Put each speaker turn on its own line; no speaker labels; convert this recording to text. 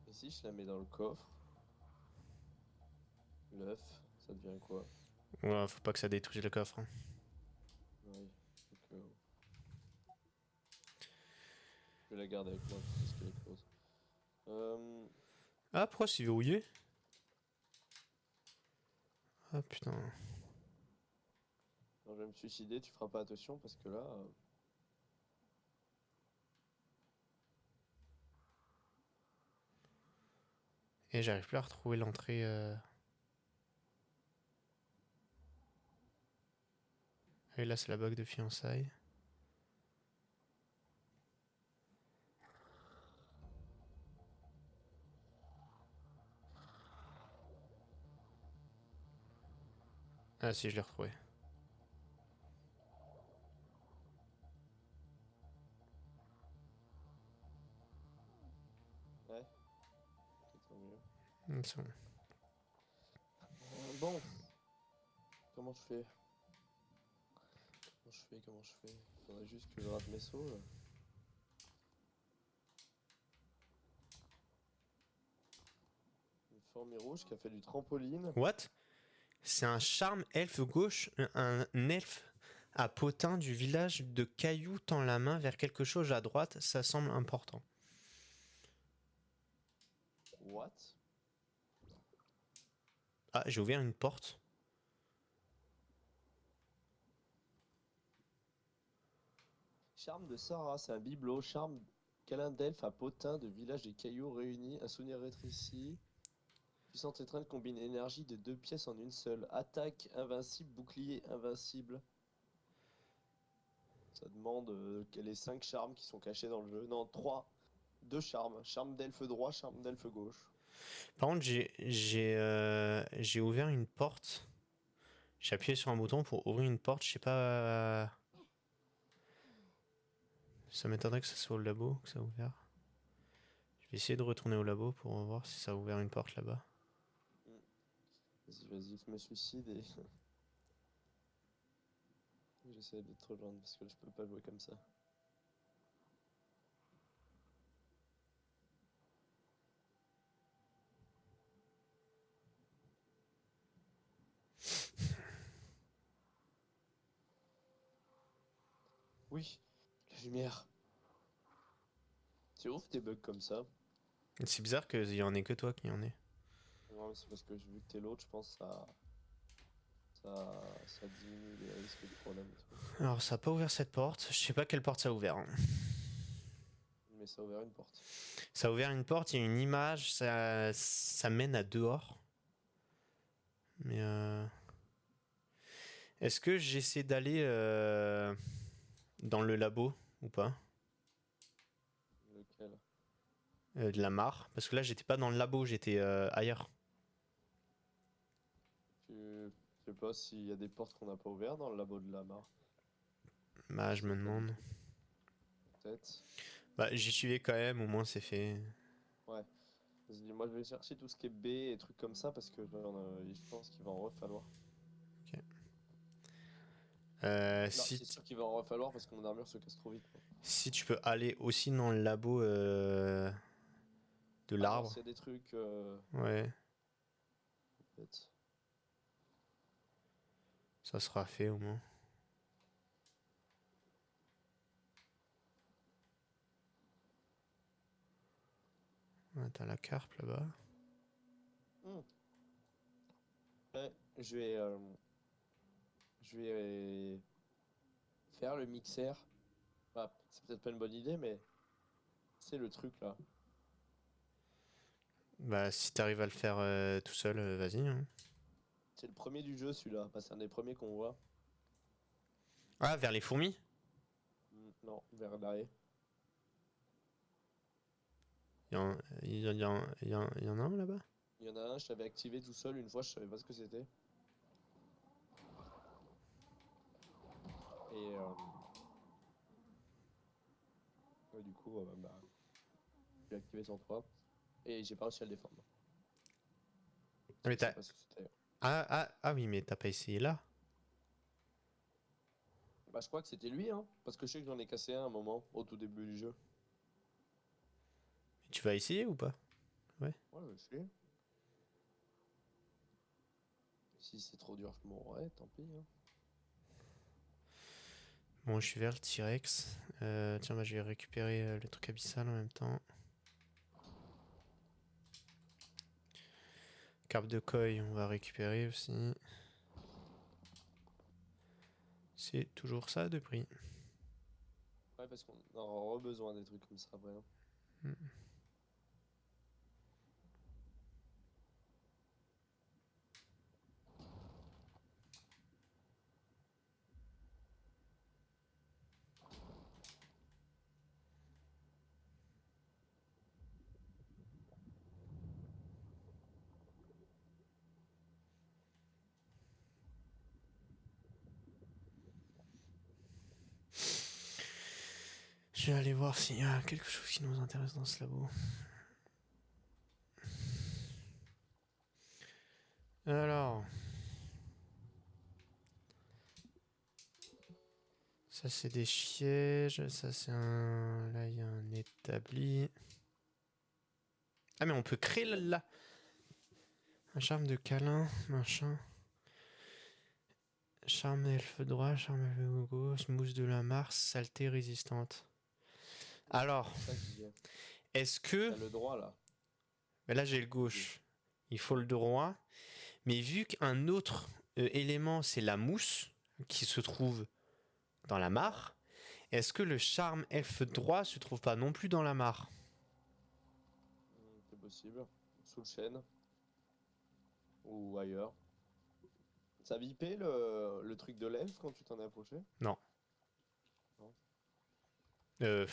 Et si je la mets dans le coffre, l'œuf, ça devient quoi?
Ouais, faut pas que ça détruise le coffre, hein.
Oui. Donc, je vais la garder avec moi parce qu'elle est close. Euh,
Ah, pourquoi c'est verrouillé? Ah putain.
alors, je vais me suicider, tu feras pas attention parce que là,
Et j'arrive plus à retrouver l'entrée. Et là, c'est la bague de fiançailles. Ah si, je l'ai retrouvé.
ouais, ok, tant mieux.
C'est bon.
Bon, comment je fais? Comment je fais? Faudrait juste que je rate mes sauts là. Une fourmi rouge qui a fait du trampoline.
What? C'est un charme elfe gauche, un elfe à potin du village de Caillou tend la main vers quelque chose à droite, ça semble important.
What?
Ah, j'ai ouvert une porte.
Charme de Sarah, c'est un bibelot. Charme câlin d'elfe à potin de village des cailloux réunis. Un souvenir rétréci. Puissante étreinte combine énergie de deux pièces en une seule. Attaque invincible, bouclier invincible. Ça demande les 5 charmes qui sont cachés dans le jeu. Non, 3. 2 charmes. Charme d'elfe droit, charme d'elfe gauche.
Par contre, j'ai ouvert une porte. J'ai appuyé sur un bouton pour ouvrir une porte, je sais pas. Ça m'étonnerait que ça soit au labo que ça a ouvert. Je vais essayer de retourner au labo pour voir si ça a ouvert une porte là-bas.
Hmm. Vas-y, vas-y, je me suicide et j'essaie de te rejoindre parce que je peux pas jouer comme ça. Oui, la lumière. Tu ouf des bugs comme ça.
C'est bizarre qu'il y en ait que toi qui en ait.
Non, mais c'est parce que vu que t'es l'autre, je pense que ça diminue les risques de problème et tout.
Alors, ça a pas ouvert cette porte. Je sais pas quelle porte ça a ouvert, hein.
Mais ça a ouvert une porte.
Ça a ouvert une porte, il y a une image, ça mène à dehors. Mais est-ce que j'essaie d'aller dans le labo ou pas?
Lequel?
De la mare? Parce que là, j'étais pas dans le labo, j'étais ailleurs.
Je sais pas s'il y a des portes qu'on n'a pas ouvertes dans le labo de la mare.
Bah,
Je
je me
sais pas du
demande.
tout. Peut-être.
Bah, j'y suis quand même, au moins c'est fait.
Ouais. Vas-y, moi je vais chercher tout ce qui est B et trucs comme ça parce que je pense qu'il va en refalloir.
Ok.
Là, c'est sûr qu'il va en refalloir parce que mon armure se casse trop vite, moi.
Si tu peux aller aussi dans le labo de
Ah, voir
l'arbre.
s'il y a des trucs.
Ouais,
Peut-être.
ça sera fait au moins. Ouais, t'as la carpe là-bas.
Hmm. Ouais, je vais faire le mixeur. Ah, c'est peut-être pas une bonne idée, mais c'est le truc là.
Bah, si t'arrives à le faire tout seul, vas-y, hein.
C'est le premier du jeu celui-là. Bah, c'est un des premiers qu'on voit.
Ah, vers les fourmis?
Non, vers l'arrêt.
Il y en a un là-bas?
Il y en a un, je l'avais activé tout seul une fois, je savais pas ce que c'était. Et ouais, du coup, bah, je l'ai activé sans toi. Et j'ai pas réussi à le défendre. Parce
Ah, mais
que je sais
t'as...
pas ce que c'était.
Ah oui, mais t'as pas essayé là?
Bah, je crois que c'était lui, hein. Parce que je sais que j'en ai cassé un à un moment, au tout début du jeu.
Tu vas essayer ou pas? Ouais.
Ouais, je sais. Si c'est trop dur, je mourrai, tant pis. Hein.
Bon, je suis vers le T-Rex. Tiens, bah, je vais récupérer le truc abyssal en même temps. Carpe de Koi, on va récupérer aussi. C'est toujours ça de prix.
Ouais, parce qu'on aura besoin des trucs comme ça après. Hein.
Hmm. Je vais aller voir s'il y a quelque chose qui nous intéresse dans ce labo. Alors, ça c'est des sièges, ça c'est un... Là il y a un établi. Ah mais on peut créer là. Un charme de câlin, machin. Charme elfe droit, charme elfe gauche, mousse de la Mars, saleté résistante. Alors,
C'est ça que je disais.
est-ce que...
T'as le droit là.
Mais là j'ai le gauche. Il faut le droit. Mais vu qu'un autre élément c'est la mousse qui se trouve dans la mare, est-ce que le charme elfe droit se trouve pas non plus dans la mare?
C'est possible. Sous le chêne. Ou ailleurs. Ça a bipé le truc de l'elfe quand tu t'en es approché?
Non.
Non.
Euh,